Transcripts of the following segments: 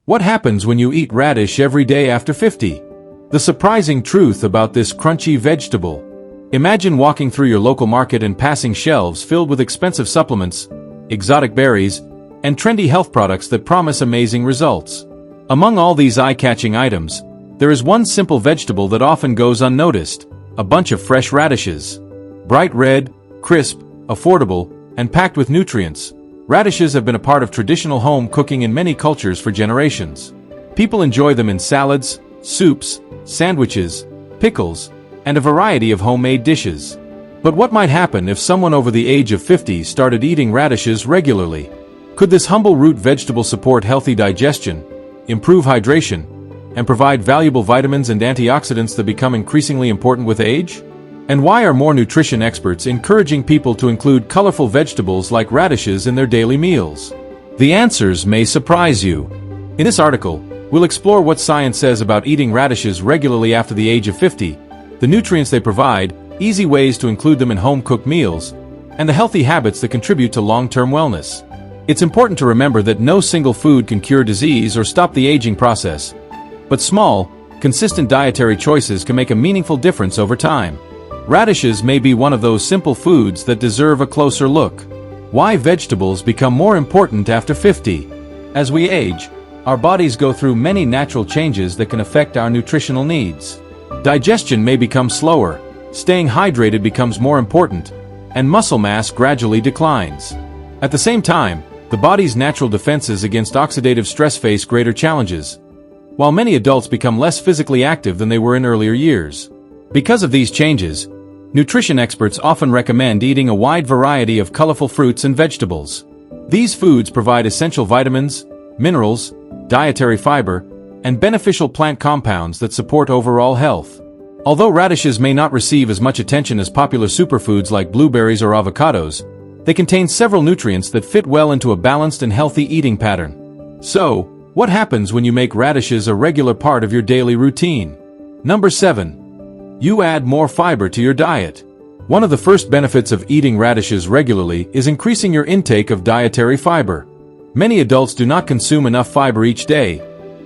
What happens when you eat radish every day after 50? The surprising truth about this crunchy vegetable. Imagine walking through your local market and passing shelves filled with expensive supplements, exotic berries, and trendy health products that promise amazing results. Among all these eye-catching items, there is one simple vegetable that often goes unnoticed: a bunch of fresh radishes. Bright red, crisp, affordable, and packed with nutrients, radishes have been a part of traditional home cooking in many cultures for generations. People enjoy them in salads, soups, sandwiches, pickles, and a variety of homemade dishes. But what might happen if someone over the age of 50 started eating radishes regularly? Could this humble root vegetable support healthy digestion, improve hydration, and provide valuable vitamins and antioxidants that become increasingly important with age? And why are more nutrition experts encouraging people to include colorful vegetables like radishes in their daily meals? The answers may surprise you. In this article, we'll explore what science says about eating radishes regularly after the age of 50, the nutrients they provide, easy ways to include them in home-cooked meals, and the healthy habits that contribute to long-term wellness. It's important to remember that no single food can cure disease or stop the aging process, but small, consistent dietary choices can make a meaningful difference over time. Radishes may be one of those simple foods that deserve a closer look. Why vegetables become more important after 50? As we age, our bodies go through many natural changes that can affect our nutritional needs. Digestion may become slower, staying hydrated becomes more important, and muscle mass gradually declines. At the same time, the body's natural defenses against oxidative stress face greater challenges, while many adults become less physically active than they were in earlier years. Because of these changes, nutrition experts often recommend eating a wide variety of colorful fruits and vegetables. These foods provide essential vitamins, minerals, dietary fiber, and beneficial plant compounds that support overall health. Although radishes may not receive as much attention as popular superfoods like blueberries or avocados, they contain several nutrients that fit well into a balanced and healthy eating pattern. So, what happens when you make radishes a regular part of your daily routine? Number 7. You add more fiber to your diet. One of the first benefits of eating radishes regularly is increasing your intake of dietary fiber. Many adults do not consume enough fiber each day,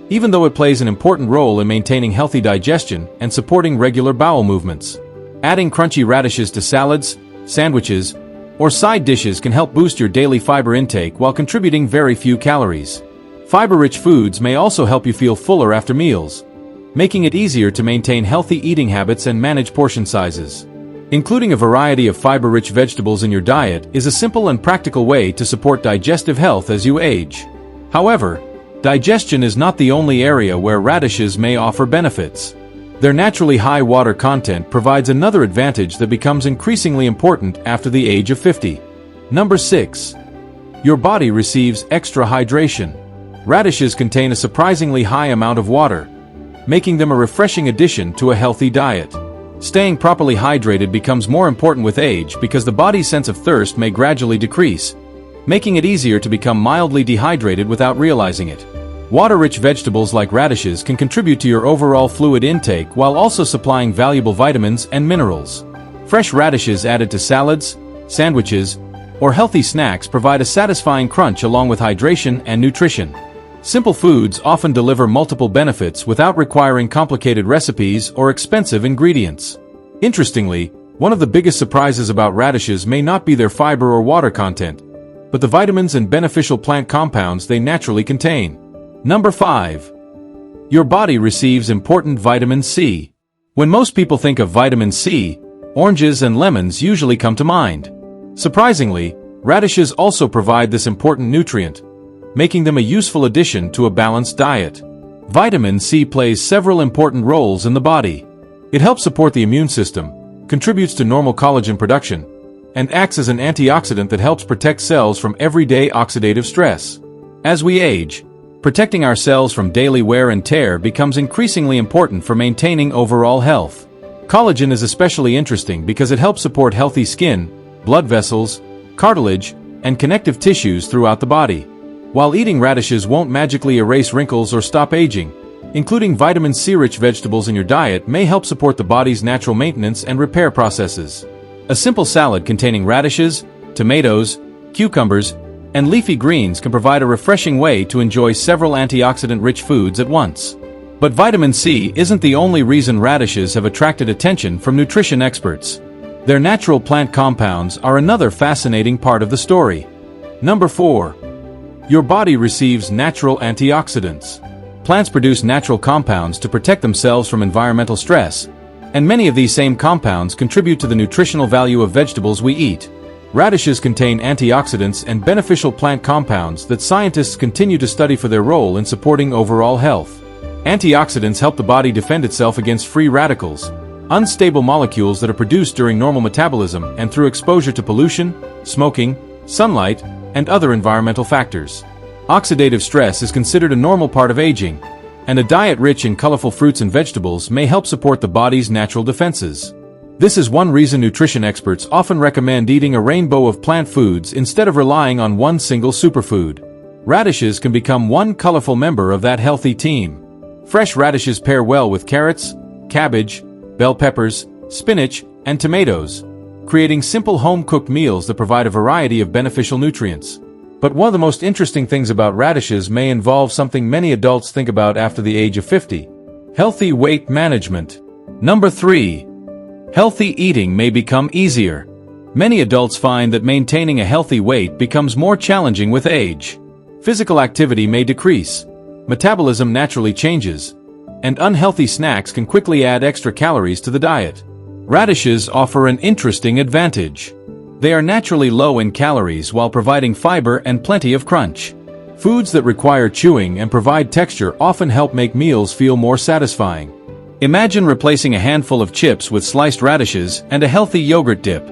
even though it plays an important role in maintaining healthy digestion and supporting regular bowel movements. Adding crunchy radishes to salads, sandwiches, or side dishes can help boost your daily fiber intake while contributing very few calories. Fiber-rich foods may also help you feel fuller after meals, making it easier to maintain healthy eating habits and manage portion sizes. Including a variety of fiber-rich vegetables in your diet is a simple and practical way to support digestive health as you age. However, digestion is not the only area where radishes may offer benefits. Their naturally high water content provides another advantage that becomes increasingly important after the age of 50. Number 6. Your body receives extra hydration. Radishes contain a surprisingly high amount of water, making them a refreshing addition to a healthy diet. Staying properly hydrated becomes more important with age because the body's sense of thirst may gradually decrease, making it easier to become mildly dehydrated without realizing it. Water-rich vegetables like radishes can contribute to your overall fluid intake while also supplying valuable vitamins and minerals. Fresh radishes added to salads, sandwiches, or healthy snacks provide a satisfying crunch along with hydration and nutrition. Simple foods often deliver multiple benefits without requiring complicated recipes or expensive ingredients. Interestingly, one of the biggest surprises about radishes may not be their fiber or water content, but the vitamins and beneficial plant compounds they naturally contain. Number 5. Your body receives important vitamin C. When most people think of vitamin C, oranges and lemons usually come to mind. Surprisingly, radishes also provide this important nutrient, making them a useful addition to a balanced diet. Vitamin C plays several important roles in the body. It helps support the immune system, contributes to normal collagen production, and acts as an antioxidant that helps protect cells from everyday oxidative stress. As we age, protecting our cells from daily wear and tear becomes increasingly important for maintaining overall health. Collagen is especially interesting because it helps support healthy skin, blood vessels, cartilage, and connective tissues throughout the body. While eating radishes won't magically erase wrinkles or stop aging, including vitamin C-rich vegetables in your diet may help support the body's natural maintenance and repair processes. A simple salad containing radishes, tomatoes, cucumbers, And leafy greens can provide a refreshing way to enjoy several antioxidant-rich foods at once. But vitamin C isn't the only reason radishes have attracted attention from nutrition experts. Their natural plant compounds are another fascinating part of the story. Number 4. Your body receives natural antioxidants. Plants produce natural compounds to protect themselves from environmental stress, and many of these same compounds contribute to the nutritional value of vegetables we eat. Radishes contain antioxidants and beneficial plant compounds that scientists continue to study for their role in supporting overall health. Antioxidants help the body defend itself against free radicals, unstable molecules that are produced during normal metabolism and through exposure to pollution, smoking, sunlight, and other environmental factors. Oxidative stress is considered a normal part of aging, and a diet rich in colorful fruits and vegetables may help support the body's natural defenses. This is one reason nutrition experts often recommend eating a rainbow of plant foods instead of relying on one single superfood. Radishes can become one colorful member of that healthy team. Fresh radishes pair well with carrots, cabbage, bell peppers, spinach, and tomatoes, creating simple home-cooked meals that provide a variety of beneficial nutrients. But one of the most interesting things about radishes may involve something many adults think about after the age of 50. Healthy weight management. Number 3. Healthy eating may become easier. Many adults find that maintaining a healthy weight becomes more challenging with age. Physical activity may decrease, metabolism naturally changes, and unhealthy snacks can quickly add extra calories to the diet. Radishes offer an interesting advantage. They are naturally low in calories while providing fiber and plenty of crunch. Foods that require chewing and provide texture often help make meals feel more satisfying. Imagine replacing a handful of chips with sliced radishes and a healthy yogurt dip,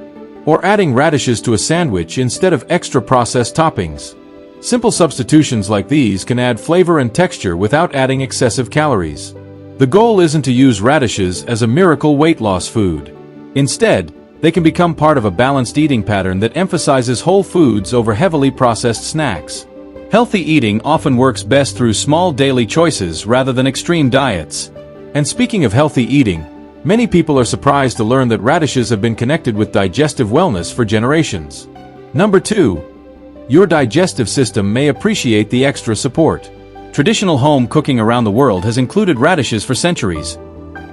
or adding radishes to a sandwich instead of extra processed toppings. Simple substitutions like these can add flavor and texture without adding excessive calories. The goal isn't to use radishes as a miracle weight loss food. Instead, they can become part of a balanced eating pattern that emphasizes whole foods over heavily processed snacks. Healthy eating often works best through small daily choices rather than extreme diets. And speaking of healthy eating, many people are surprised to learn that radishes have been connected with digestive wellness for generations. Number 2. Your digestive system may appreciate the extra support. Traditional home cooking around the world has included radishes for centuries,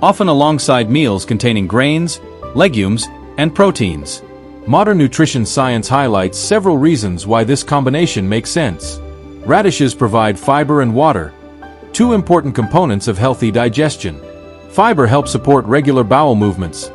often alongside meals containing grains, legumes, and proteins. Modern nutrition science highlights several reasons why this combination makes sense. Radishes provide fiber and water, two important components of healthy digestion. Fiber helps support regular bowel movements,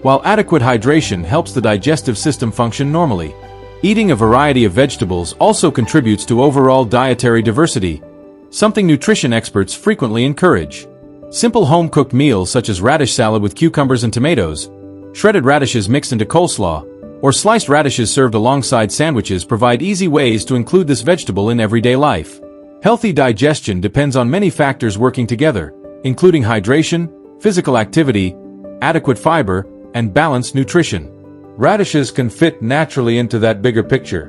while adequate hydration helps the digestive system function normally. Eating a variety of vegetables also contributes to overall dietary diversity, something nutrition experts frequently encourage. Simple home-cooked meals such as radish salad with cucumbers and tomatoes, shredded radishes mixed into coleslaw, or sliced radishes served alongside sandwiches provide easy ways to include this vegetable in everyday life. Healthy digestion depends on many factors working together, including hydration, physical activity, adequate fiber, and balanced nutrition. Radishes can fit naturally into that bigger picture.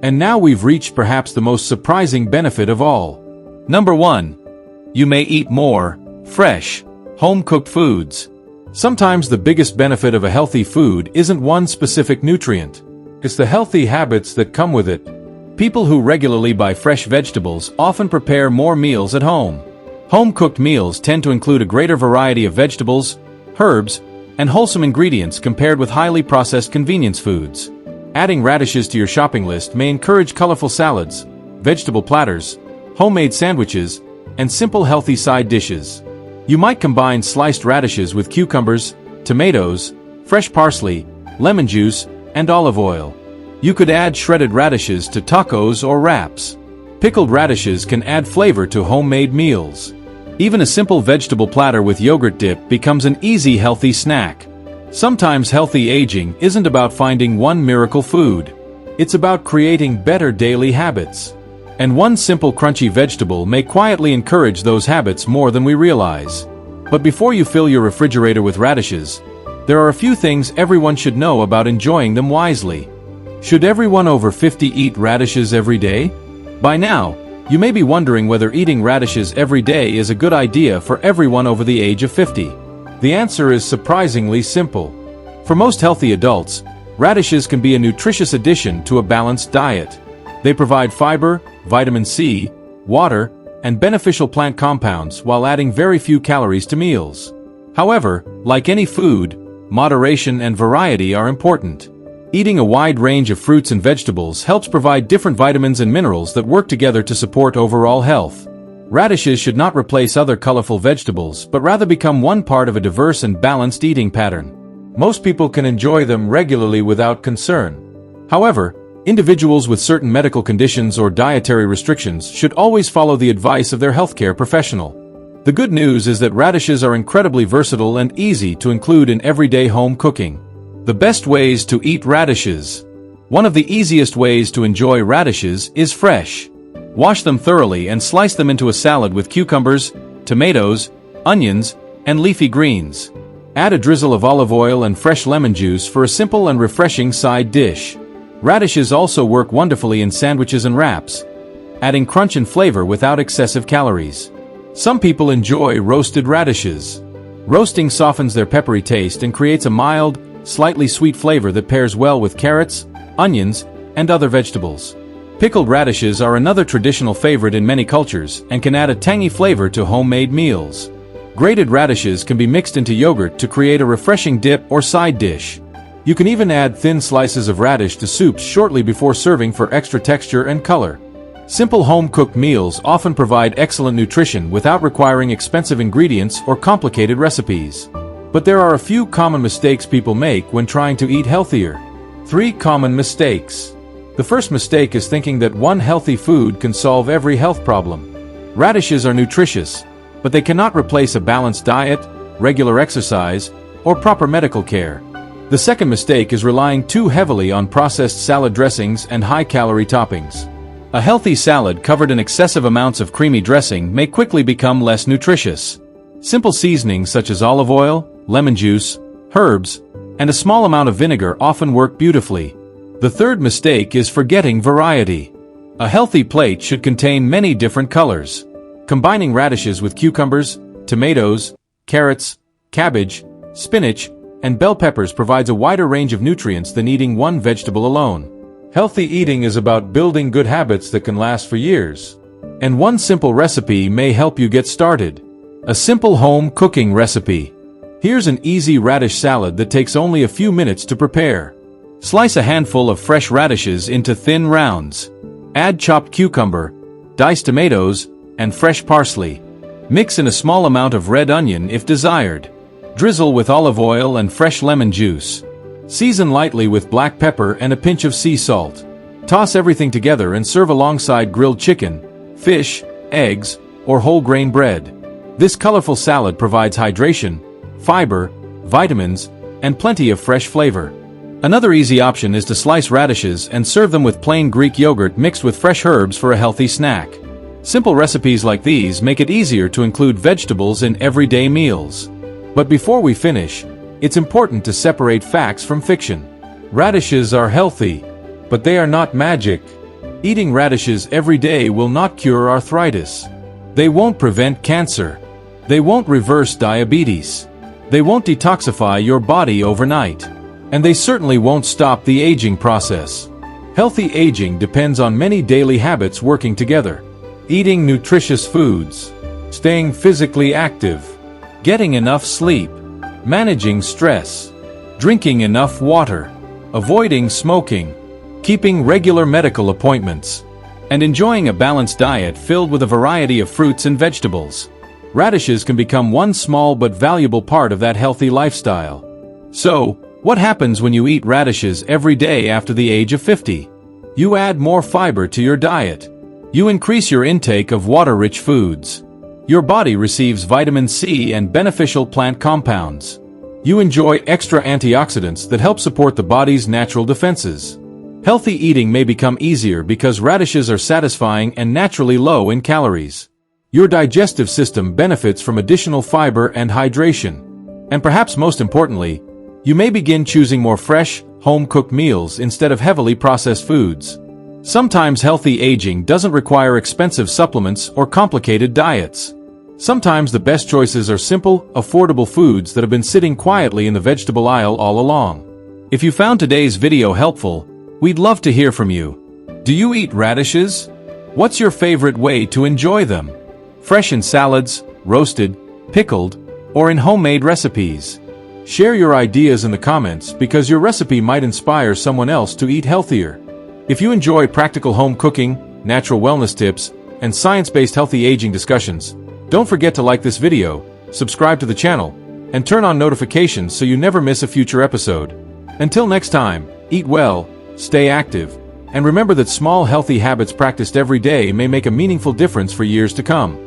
And now we've reached perhaps the most surprising benefit of all. Number 1. You may eat more fresh, home-cooked foods. Sometimes the biggest benefit of a healthy food isn't one specific nutrient. It's the healthy habits that come with it. People who regularly buy fresh vegetables often prepare more meals at home. Home-cooked meals tend to include a greater variety of vegetables, herbs, and wholesome ingredients compared with highly processed convenience foods. Adding radishes to your shopping list may encourage colorful salads, vegetable platters, homemade sandwiches, and simple healthy side dishes. You might combine sliced radishes with cucumbers, tomatoes, fresh parsley, lemon juice, and olive oil. You could add shredded radishes to tacos or wraps. Pickled radishes can add flavor to homemade meals. Even a simple vegetable platter with yogurt dip becomes an easy healthy snack. Sometimes healthy aging isn't about finding one miracle food. It's about creating better daily habits. And one simple crunchy vegetable may quietly encourage those habits more than we realize. But before you fill your refrigerator with radishes, there are a few things everyone should know about enjoying them wisely. Should everyone over 50 eat radishes every day? By now, you may be wondering whether eating radishes every day is a good idea for everyone over the age of 50. The answer is surprisingly simple. For most healthy adults, radishes can be a nutritious addition to a balanced diet. They provide fiber, vitamin C, water, and beneficial plant compounds while adding very few calories to meals. However, like any food, moderation and variety are important. Eating a wide range of fruits and vegetables helps provide different vitamins and minerals that work together to support overall health. Radishes should not replace other colorful vegetables, but rather become one part of a diverse and balanced eating pattern. Most people can enjoy them regularly without concern. However, individuals with certain medical conditions or dietary restrictions should always follow the advice of their healthcare professional. The good news is that radishes are incredibly versatile and easy to include in everyday home cooking. The best ways to eat radishes. One of the easiest ways to enjoy radishes is fresh. Wash them thoroughly and slice them into a salad with cucumbers, tomatoes, onions, and leafy greens. Add a drizzle of olive oil and fresh lemon juice for a simple and refreshing side dish. Radishes also work wonderfully in sandwiches and wraps, adding crunch and flavor without excessive calories. Some people enjoy roasted radishes. Roasting softens their peppery taste and creates a mild, slightly sweet flavor that pairs well with carrots, onions, and other vegetables. Pickled radishes are another traditional favorite in many cultures and can add a tangy flavor to homemade meals. Grated radishes can be mixed into yogurt to create a refreshing dip or side dish. You can even add thin slices of radish to soups shortly before serving for extra texture and color. Simple home-cooked meals often provide excellent nutrition without requiring expensive ingredients or complicated recipes. But there are a few common mistakes people make when trying to eat healthier. 3 common mistakes. The first mistake is thinking that one healthy food can solve every health problem. Radishes are nutritious, but they cannot replace a balanced diet, regular exercise, or proper medical care. The second mistake is relying too heavily on processed salad dressings and high-calorie toppings. A healthy salad covered in excessive amounts of creamy dressing may quickly become less nutritious. Simple seasonings such as olive oil, lemon juice, herbs, and a small amount of vinegar often work beautifully. The third mistake is forgetting variety. A healthy plate should contain many different colors. Combining radishes with cucumbers, tomatoes, carrots, cabbage, spinach, and bell peppers provides a wider range of nutrients than eating one vegetable alone. Healthy eating is about building good habits that can last for years. And one simple recipe may help you get started. A simple home cooking recipe. Here's an easy radish salad that takes only a few minutes to prepare. Slice a handful of fresh radishes into thin rounds. Add chopped cucumber, diced tomatoes, and fresh parsley. Mix in a small amount of red onion if desired. Drizzle with olive oil and fresh lemon juice. Season lightly with black pepper and a pinch of sea salt. Toss everything together and serve alongside grilled chicken, fish, eggs, or whole grain bread. This colorful salad provides hydration, fiber, vitamins, and plenty of fresh flavor. Another easy option is to slice radishes and serve them with plain Greek yogurt mixed with fresh herbs for a healthy snack. Simple recipes like these make it easier to include vegetables in everyday meals. But before we finish, it's important to separate facts from fiction. Radishes are healthy, but they are not magic. Eating radishes every day will not cure arthritis. They won't prevent cancer. They won't reverse diabetes. They won't detoxify your body overnight. And they certainly won't stop the aging process. Healthy aging depends on many daily habits working together. Eating nutritious foods, staying physically active, getting enough sleep, managing stress, drinking enough water, avoiding smoking, keeping regular medical appointments, and enjoying a balanced diet filled with a variety of fruits and vegetables. Radishes can become one small but valuable part of that healthy lifestyle. So, what happens when you eat radishes every day after the age of 50? You add more fiber to your diet. You increase your intake of water-rich foods. Your body receives vitamin C and beneficial plant compounds. You enjoy extra antioxidants that help support the body's natural defenses. Healthy eating may become easier because radishes are satisfying and naturally low in calories. Your digestive system benefits from additional fiber and hydration. And perhaps most importantly, you may begin choosing more fresh, home-cooked meals instead of heavily processed foods. Sometimes healthy aging doesn't require expensive supplements or complicated diets. Sometimes the best choices are simple, affordable foods that have been sitting quietly in the vegetable aisle all along. If you found today's video helpful, we'd love to hear from you. Do you eat radishes? What's your favorite way to enjoy them? Fresh in salads, roasted, pickled, or in homemade recipes? Share your ideas in the comments because your recipe might inspire someone else to eat healthier. If you enjoy practical home cooking, natural wellness tips, and science-based healthy aging discussions, don't forget to like this video, subscribe to the channel, and turn on notifications so you never miss a future episode. Until next time, eat well, stay active, and remember that small healthy habits practiced every day may make a meaningful difference for years to come.